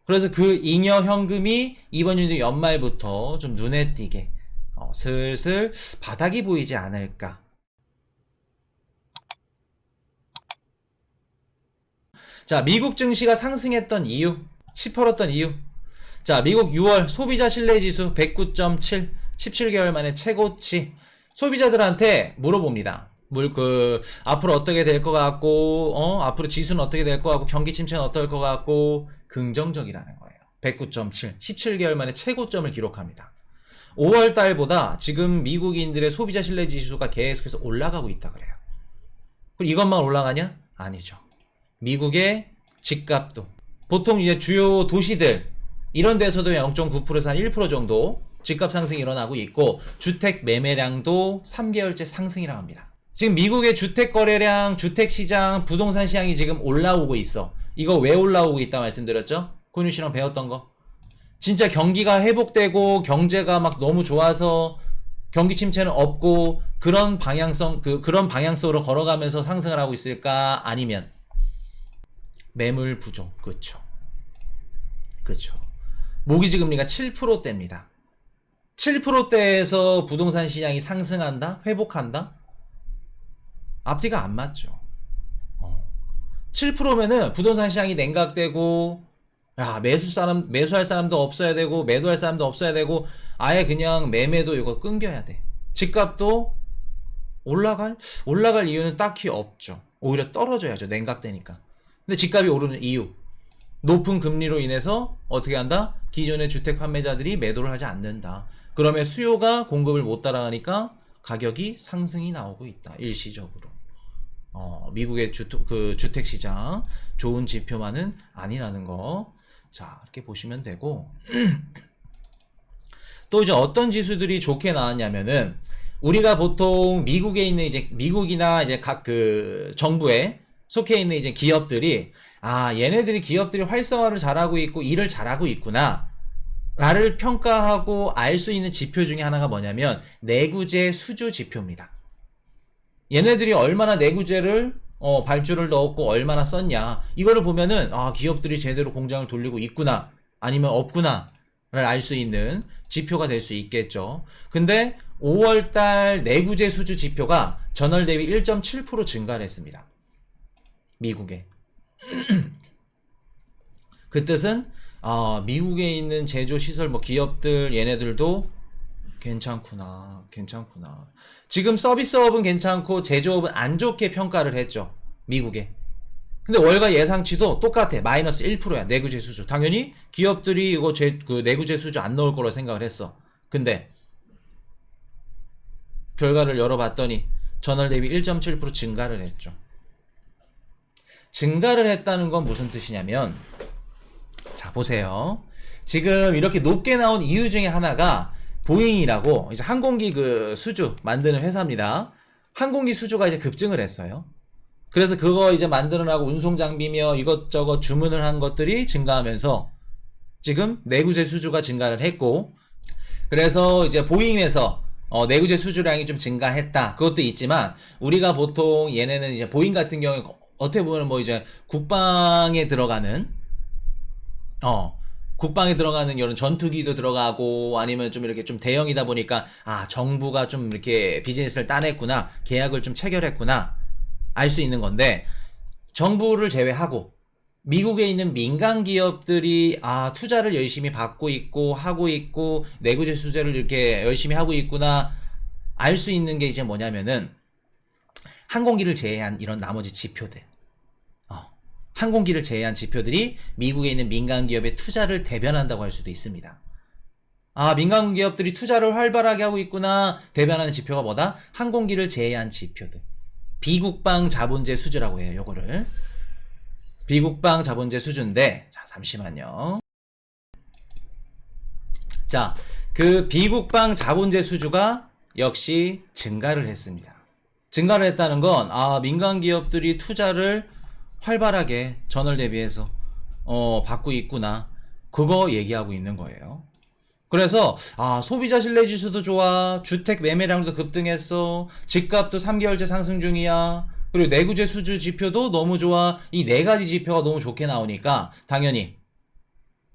그래서 그 잉여 현금이 이번 연도 연말부터 좀 눈에 띄게 슬슬 바닥이 보이지 않을까. 자, 미국 증시가 상승했던 이유, 시퍼렀던 이유. 자, 미국 6월 소비자 신뢰지수 109.7, 17개월 만에 최고치. 소비자들한테 물어봅니다. 앞으로 어떻게 될 것 같고, 앞으로 지수는 어떻게 될 것 같고, 경기 침체는 어떨 것 같고, 긍정적이라는 거예요. 109.7, 17개월 만에 최고점을 기록합니다. 5월 달보다 지금 미국인들의 소비자 신뢰 지수가 계속해서 올라가고 있다 그래요. 그럼 이것만 올라가냐? 아니죠. 미국의 집값도 보통 이제 주요 도시들 이런 데서도 0.9%에서 한 1% 정도 집값 상승이 일어나고 있고, 주택 매매량도 3개월째 상승이라고 합니다. 지금 미국의 주택 거래량, 주택 시장, 부동산 시장이 지금 올라오고 있어. 이거 왜 올라오고 있다 말씀드렸죠? 코뉴 씨랑 배웠던 거. 진짜 경기가 회복되고 경제가 막 너무 좋아서 경기 침체는 없고 그런 그런 방향성으로 걸어가면서 상승을 하고 있을까? 아니면 매물 부족. 그쵸. 모기지 금리가 7%대입니다. 7%대에서 부동산 시장이 상승한다? 회복한다? 앞뒤가 안 맞죠. 7%면은 부동산 시장이 냉각되고, 야, 매수할 사람도 없어야 되고, 매도할 사람도 없어야 되고, 아예 그냥 매매도 이거 끊겨야 돼. 집값도 올라갈 이유는 딱히 없죠. 오히려 떨어져야죠. 냉각되니까. 근데 집값이 오르는 이유. 높은 금리로 인해서 어떻게 한다? 기존의 주택 판매자들이 매도를 하지 않는다. 그러면 수요가 공급을 못 따라가니까 가격이 상승이 나오고 있다. 일시적으로. 미국의 주택 시장 좋은 지표만은 아니라는 거. 자, 이렇게 보시면 되고. 또 이제 어떤 지수들이 좋게 나왔냐면은, 우리가 보통 미국이나 이제 각 정부에 속해 있는 이제 기업들이, 기업들이 활성화를 잘하고 있고 일을 잘하고 있구나 라를 평가하고 알 수 있는 지표 중에 하나가 뭐냐면 내구재 수주 지표입니다. 얘네들이 얼마나 내구재를 발주를 넣었고 얼마나 썼냐, 이거를 보면은 기업들이 제대로 공장을 돌리고 있구나 아니면 없구나를 알 수 있는 지표가 될 수 있겠죠. 근데 5월달 내구재 수주 지표가 전월 대비 1.7% 증가를 했습니다. 미국에. 그 뜻은 미국에 있는 제조시설 기업들 얘네들도 괜찮구나. 지금 서비스업은 괜찮고 제조업은 안 좋게 평가를 했죠. 미국에. 근데 월가 예상치도 똑같아. 마이너스 1%야. 내구재 수주. 당연히 기업들이 이거 내구재 수주 안 넣을 거라 생각을 했어. 근데 결과를 열어봤더니 전월 대비 1.7% 증가를 했죠. 증가를 했다는 건 무슨 뜻이냐면, 자, 보세요. 지금 이렇게 높게 나온 이유 중에 하나가 보잉이라고 이제 항공기 수주 만드는 회사입니다. 항공기 수주가 이제 급증을 했어요. 그래서 그거 이제 만들어나고 운송 장비며 이것저것 주문을 한 것들이 증가하면서 지금 내구재 수주가 증가를 했고, 그래서 이제 보잉에서 내구재 수주량이 좀 증가했다. 그것도 있지만, 우리가 보통 얘네는 이제 보잉 같은 경우에 어떻게 보면 이제 국방에 들어가는 이런 전투기도 들어가고, 아니면 좀 이렇게 좀 대형이다 보니까 정부가 좀 이렇게 비즈니스를 따냈구나, 계약을 좀 체결했구나 알 수 있는 건데, 정부를 제외하고 미국에 있는 민간 기업들이 투자를 열심히 받고 있고 하고 있고 내구재 수주를 이렇게 열심히 하고 있구나 알 수 있는 게 이제 뭐냐면은 항공기를 제외한 이런 나머지 지표들, 항공기를 제외한 지표들이 미국에 있는 민간 기업의 투자를 대변한다고 할 수도 있습니다. 민간 기업들이 투자를 활발하게 하고 있구나 대변하는 지표가 뭐다? 항공기를 제외한 지표들. 비국방 자본재 수주라고 해요. 요거를 비국방 자본재 수주인데, 자, 잠시만요. 자, 그 비국방 자본재 수주가 역시 증가를 했습니다. 증가를 했다는 건 민간 기업들이 투자를 활발하게 전월 대비해서 받고 있구나, 그거 얘기하고 있는 거예요. 그래서 소비자 신뢰 지수도 좋아, 주택 매매량도 급등했어, 집값도 3개월째 상승 중이야, 그리고 내구재 수주 지표도 너무 좋아. 이 네 가지 지표가 너무 좋게 나오니까 당연히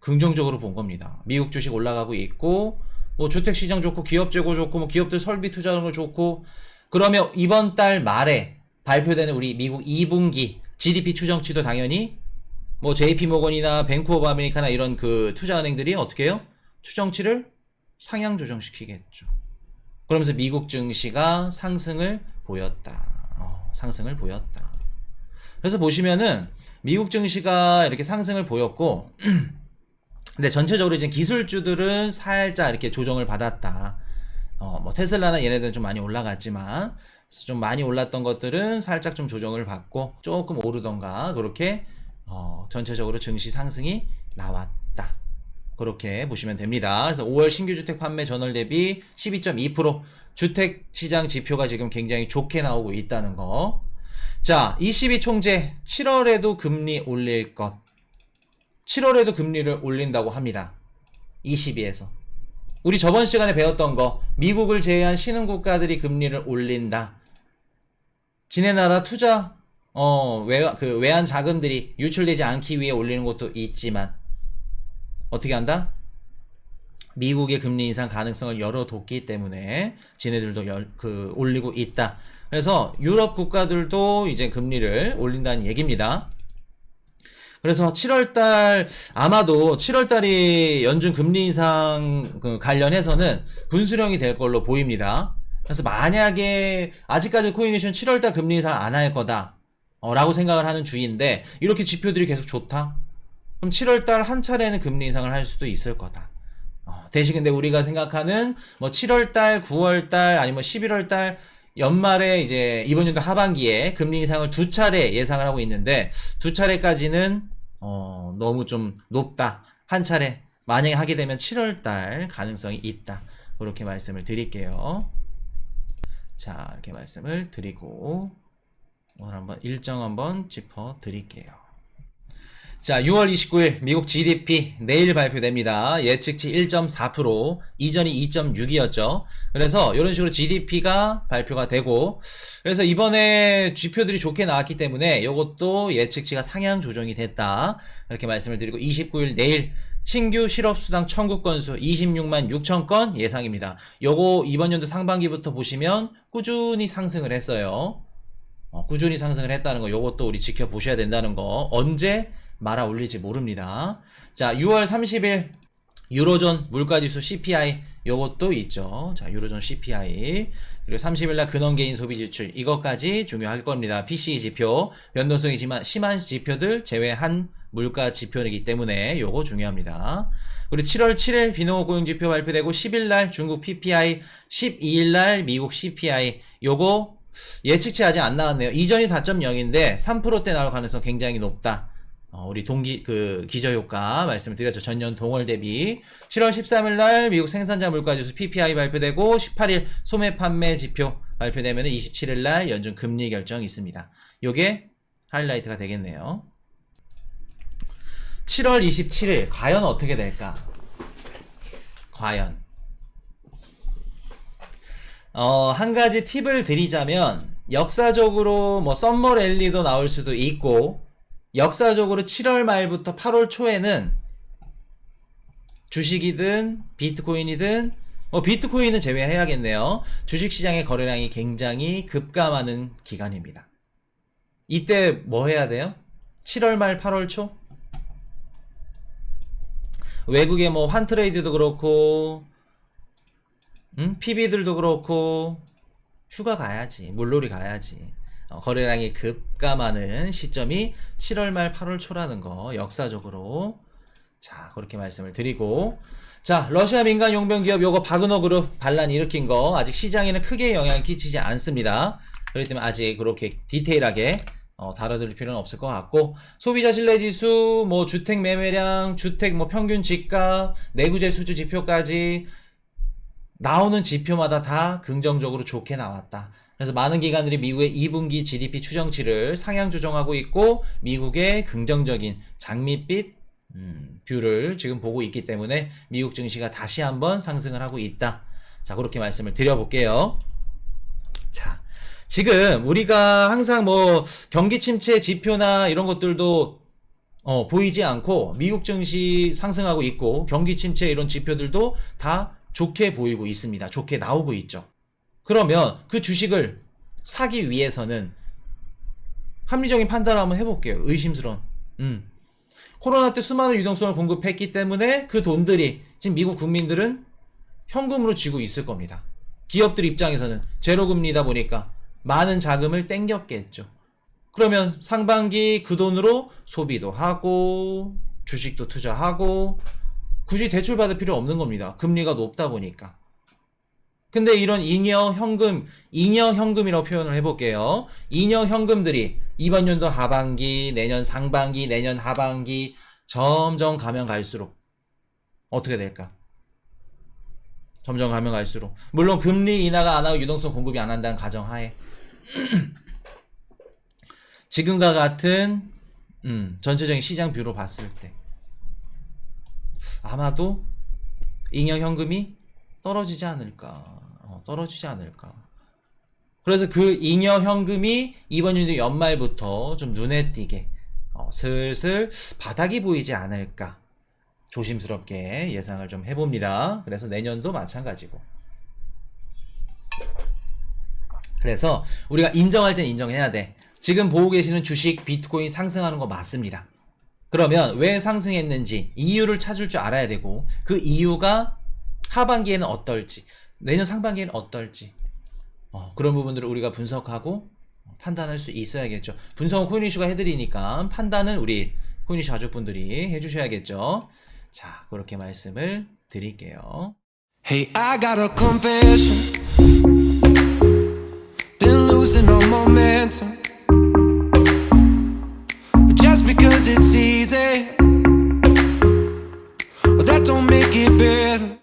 긍정적으로 본 겁니다. 미국 주식 올라가고 있고, 뭐 주택시장 좋고, 기업 재고 좋고, 뭐 기업들 설비 투자하는 거 좋고, 그러면 이번 달 말에 발표되는 우리 미국 2분기 GDP 추정치도 당연히 뭐 JP모건이나 뱅크 오브 아메리카나 이런 그 투자은행들이 어떻게 해요? 추정치를 상향 조정시키겠죠. 그러면서 미국 증시가 상승을 보였다. 상승을 보였다. 그래서 보시면은 미국 증시가 이렇게 상승을 보였고 근데 전체적으로 이제 기술주들은 살짝 이렇게 조정을 받았다. 뭐 테슬라나 얘네들은 좀 많이 올라갔지만 좀 많이 올랐던 것들은 살짝 좀 조정을 받고 조금 오르던가 그렇게 전체적으로 증시 상승이 나왔다. 그렇게 보시면 됩니다. 그래서 5월 신규 주택 판매 전월 대비 12.2% 주택 시장 지표가 지금 굉장히 좋게 나오고 있다는 거. 자, ECB 총재 7월에도 금리 올릴 것. 7월에도 금리를 올린다고 합니다. ECB에서. 우리 저번 시간에 배웠던 거, 미국을 제외한 신흥 국가들이 금리를 올린다. 지네 나라 투자, 외환 자금들이 유출되지 않기 위해 올리는 것도 있지만, 어떻게 한다? 미국의 금리 인상 가능성을 열어뒀기 때문에 지네들도 올리고 있다. 그래서 유럽 국가들도 이제 금리를 올린다는 얘기입니다. 그래서 7월달 아마도 7월달이 연준 금리 인상 관련해서는 분수령이 될 걸로 보입니다. 그래서 만약에 아직까지 코이네이션 7월달 금리 인상 안 할 거다 라고 생각을 하는 주의인데 이렇게 지표들이 계속 좋다? 그럼 7월달 한 차례는 금리 인상을 할 수도 있을 거다. 대신 근데 우리가 생각하는 뭐 7월달, 9월달 아니면 11월달 연말에 이제 이번 연도 하반기에 금리 인상을 2차례 예상을 하고 있는데 2차례까지는 너무 좀 높다. 한 차례 만약에 하게 되면 7월달 가능성이 있다. 그렇게 말씀을 드릴게요. 자, 이렇게 말씀을 드리고 오늘 한번 일정 한번 짚어 드릴게요. 자, 6월 29일 미국 GDP 내일 발표됩니다. 예측치 1.4%, 이전이 2.6이었죠. 그래서 이런 식으로 GDP가 발표가 되고 그래서 이번에 지표들이 좋게 나왔기 때문에 이것도 예측치가 상향 조정이 됐다. 이렇게 말씀을 드리고 29일 내일 신규 실업수당 청구 건수 26만 6천 건 예상입니다. 요거 이번 연도 상반기부터 보시면 꾸준히 상승을 했어요. 꾸준히 상승을 했다는 거 요것도 우리 지켜보셔야 된다는 거. 언제 말아 올릴지 모릅니다. 자, 6월 30일 유로존 물가지수 CPI 요것도 있죠. 자, 유로존 CPI 그리고 30일날 근원개인 소비지출 이것까지 중요할 겁니다. PCE 지표 변동성이 심한 지표들 제외한 물가 지표이기 때문에 요거 중요합니다. 그리고 7월 7일 비농업 고용지표 발표되고 10일날 중국 PPI 12일날 미국 CPI 요거 예측치 아직 안 나왔네요. 이전이 4.0인데 3%대 나올 가능성 굉장히 높다. 우리 기저효과 말씀을 드렸죠. 전년 동월 대비 7월 13일날 미국 생산자 물가지수 PPI 발표되고 18일 소매 판매 지표 발표되면 27일날 연준 금리 결정이 있습니다. 요게 하이라이트가 되겠네요. 7월 27일 과연 어떻게 될까? 과연 한 가지 팁을 드리자면 역사적으로 뭐 썸머 랠리도 나올 수도 있고 역사적으로 7월 말부터 8월 초에는 주식이든 비트코인이든 비트코인은 제외해야겠네요. 주식시장의 거래량이 굉장히 급감하는 기간입니다. 이때 뭐 해야 돼요? 7월 말 8월 초? 외국의 뭐 환트레이드도 그렇고 PB들도 그렇고 휴가 가야지. 물놀이 가야지. 거래량이 급감하는 시점이 7월 말 8월 초라는 거 역사적으로 자 그렇게 말씀을 드리고 자 러시아 민간 용병 기업 요거 바그너 그룹 반란 일으킨 거 아직 시장에는 크게 영향을 끼치지 않습니다. 그렇기 때문에 아직 그렇게 디테일하게 다뤄드릴 필요는 없을 것 같고 소비자 신뢰지수 뭐 주택 매매량 주택 뭐 평균 집값 내구재 수주 지표까지 나오는 지표마다 다 긍정적으로 좋게 나왔다. 그래서 많은 기관들이 미국의 2분기 GDP 추정치를 상향 조정하고 있고 미국의 긍정적인 장밋빛 뷰를 지금 보고 있기 때문에 미국 증시가 다시 한번 상승을 하고 있다. 자, 그렇게 말씀을 드려볼게요. 자, 지금 우리가 항상 뭐 경기 침체 지표나 이런 것들도 보이지 않고 미국 증시 상승하고 있고 경기 침체 이런 지표들도 다 좋게 보이고 있습니다. 좋게 나오고 있죠. 그러면 그 주식을 사기 위해서는 합리적인 판단을 한번 해볼게요. 의심스러운. 코로나 때 수많은 유동성을 공급했기 때문에 그 돈들이 지금 미국 국민들은 현금으로 쥐고 있을 겁니다. 기업들 입장에서는 제로금리다 보니까 많은 자금을 땡겼겠죠. 그러면 상반기 그 돈으로 소비도 하고 주식도 투자하고 굳이 대출 받을 필요 없는 겁니다. 금리가 높다 보니까. 근데 이런 잉여 현금이라고 표현을 해볼게요. 잉여 현금들이 이번 연도 하반기, 내년 상반기, 내년 하반기 점점 가면 갈수록 어떻게 될까? 점점 가면 갈수록 물론 금리 인하가 안 하고 유동성 공급이 안 한다는 가정하에 지금과 같은 전체적인 시장 뷰로 봤을 때 아마도 잉여 현금이 떨어지지 않을까. 떨어지지 않을까. 그래서 그 잉여 현금이 이번 연도 연말부터 좀 눈에 띄게 슬슬 바닥이 보이지 않을까. 조심스럽게 예상을 좀 해봅니다. 그래서 내년도 마찬가지고. 그래서 우리가 인정할 땐 인정해야 돼. 지금 보고 계시는 주식 비트코인 상승하는 거 맞습니다. 그러면 왜 상승했는지 이유를 찾을 줄 알아야 되고 그 이유가 하반기에는 어떨지 내년 상반기에는 어떨지 그런 부분들을 우리가 분석하고 판단할 수 있어야겠죠. 분석은 코인이슈가 해드리니까 판단은 우리 코인이슈 가족분들이 해주셔야겠죠. 자, 그렇게 말씀을 드릴게요. Hey, I got a confession. Been losing all momentum. Just because it's easy, that don't make it better.